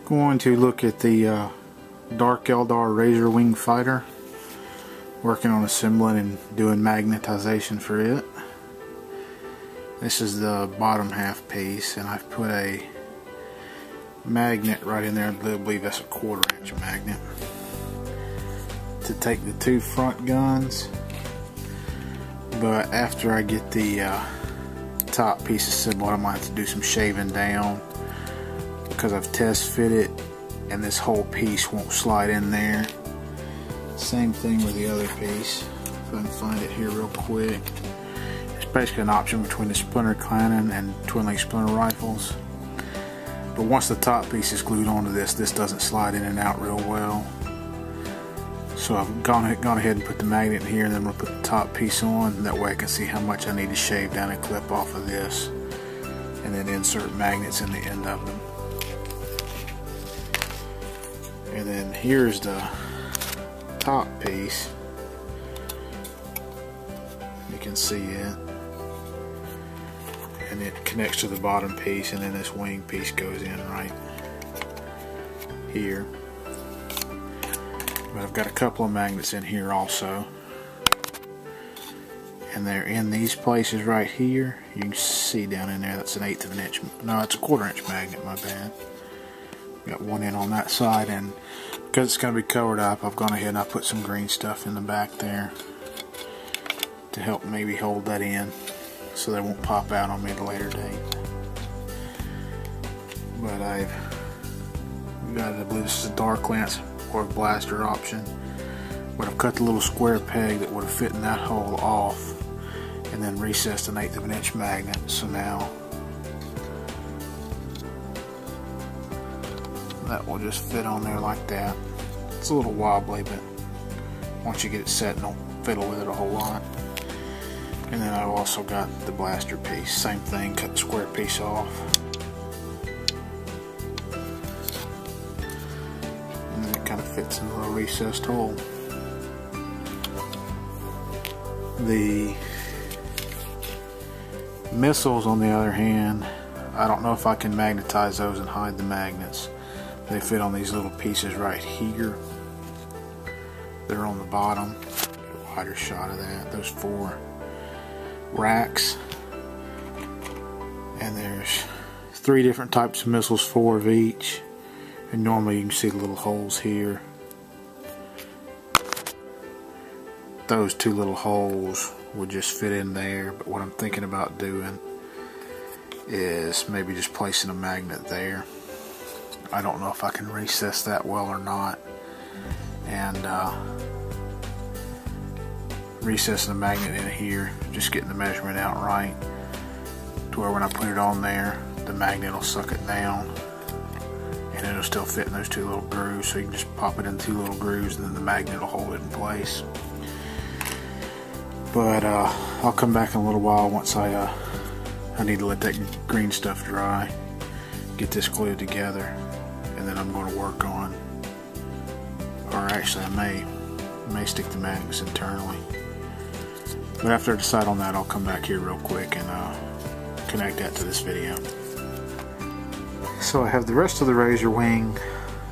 Going to look at the Dark Eldar Razorwing fighter, working on assembling and doing magnetization for it. This is the bottom half piece, and I've put a magnet right in there. I believe that's a 1/4 inch magnet to take the two front guns. But after I get the top piece assembled, I might have to do some shaving down because I've test fit it and this whole piece won't slide in there. Same thing with the other piece. If I can find it here real quick. It's basically an option between the splinter cannon and twin link splinter rifles. But once the top piece is glued onto this doesn't slide in and out real well. So I've gone ahead and put the magnet in here, and then I'm going to put the top piece on. That way I can see how much I need to shave down and clip off of this, and then insert magnets in the end of them. And then here's the top piece. You can see it. And it connects to the bottom piece, and then this wing piece goes in right here. But I've got a couple of magnets in here also. And they're in these places right here. You can see down in there, that's an 1/8 of an inch. No, it's a 1/4 inch magnet, my bad. Got one in on that side, and because it's going to be covered up, I've gone ahead and I put some green stuff in the back there to help maybe hold that in so they won't pop out on me at a later date. But I've got, I believe this is a dark lance or a blaster option, but I've cut the little square peg that would have fit in that hole off and then recessed an 1/8 of an inch magnet. So now that will just fit on there like that. It's a little wobbly, but once you get it set, don't fiddle with it a whole lot. And then I've also got the blaster piece. Same thing, cut the square piece off. And then it kind of fits in a little recessed hole. The missiles, on the other hand, I don't know if I can magnetize those and hide the magnets. They fit on these little pieces right here. They're on the bottom. Get a wider shot of that. Those 4 racks. And there's 3 different types of missiles, 4 of each. And normally you can see the little holes here. Those 2 little holes would just fit in there. But what I'm thinking about doing is maybe just placing a magnet there. I don't know if I can recess that well or not, and recessing the magnet in here, just getting the measurement out right to where when I put it on there, the magnet will suck it down and it'll still fit in those 2 little grooves. So you can just pop it in 2 little grooves and then the magnet will hold it in place. But I'll come back in a little while once I need to let that green stuff dry, get this glued together, and then I'm going to work on, or actually I may stick the magnets internally. But after I decide on that, I'll come back here real quick and connect that to this video. So I have the rest of the Razorwing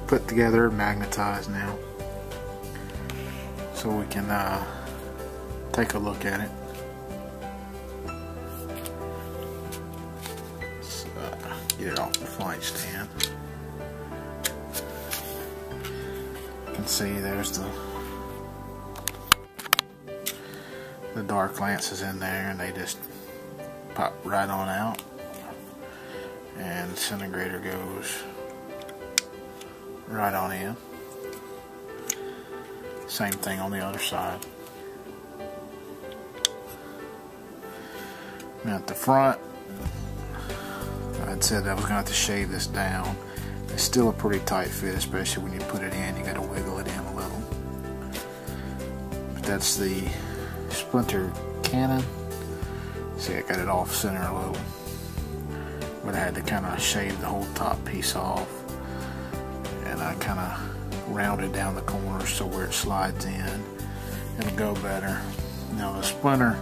put together, magnetized now, so we can take a look at it. So, get it off the flight stand. You can see there's the dark lances in there, and they just pop right on out, and the disintegrator goes right on in. Same thing on the other side. Now at the front, I'd said I was going to have to shave this down. It's still a pretty tight fit, especially when you put it in. You got to wiggle it in a little. But that's the splinter cannon. See, I got it off center a little, but I had to kind of shave the whole top piece off, and I kind of rounded down the corners so where it slides in, it'll go better. Now the splinter,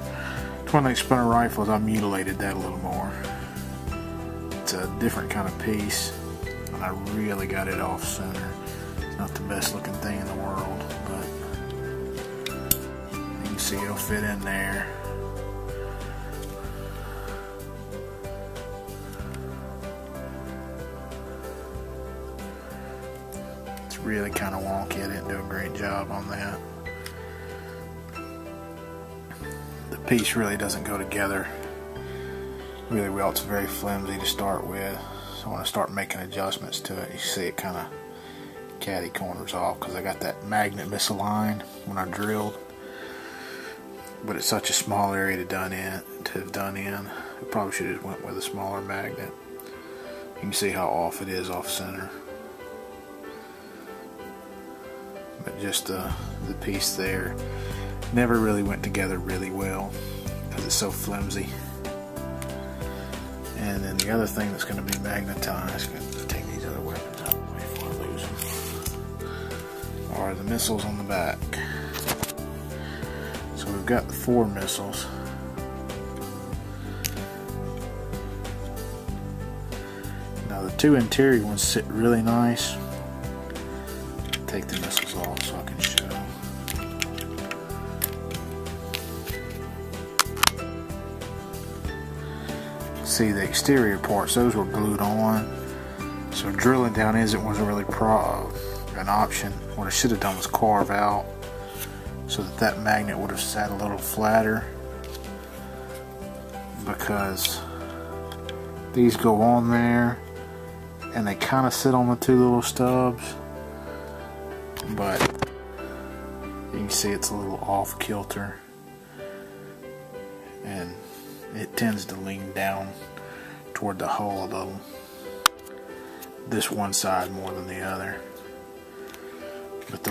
twin link splinter rifles, I mutilated that a little more. It's a different kind of piece. and I really got it off center. It's not the best looking thing in the world, but you can see it'll fit in there. It's really kind of wonky. I didn't do a great job on that. The piece really doesn't go together really well. It's very flimsy to start with, so when I start making adjustments to it, you see it kind of catty corners off because I got that magnet misaligned when I drilled, but it's such a small area to have done in. I probably should have went with a smaller magnet. You can see how off it is off center, but just the piece there never really went together really well because it's so flimsy. And then the other thing that's going to be magnetized, I'm going to take these other weapons out of the way before I lose them, are the missiles on the back. So we've got the 4 missiles. Now the 2 interior ones sit really nice. Take the missiles off so I can show. See the exterior parts, those were glued on, so drilling down wasn't really an option. What I should have done was carve out so that magnet would have sat a little flatter, because these go on there and they kind of sit on the 2 little stubs, but you can see it's a little off kilter and it tends to lean down toward the hull a little, this one side more than the other. But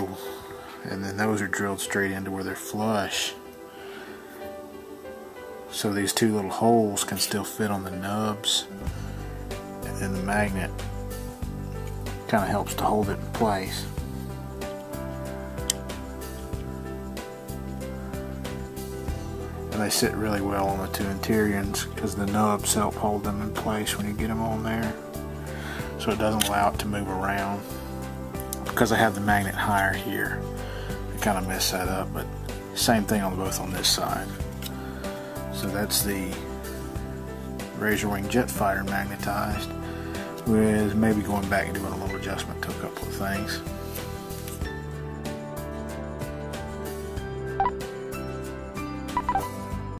and then those are drilled straight into where they're flush, so these 2 little holes can still fit on the nubs, and then the magnet kind of helps to hold it in place. And they sit really well on the 2 interiors because the nubs help hold them in place when you get them on there, so it doesn't allow it to move around. Because I have the magnet higher here, I kind of mess that up, but same thing on both on this side. So that's the Razorwing jet fighter magnetized, with maybe going back and doing a little adjustment to a couple of things.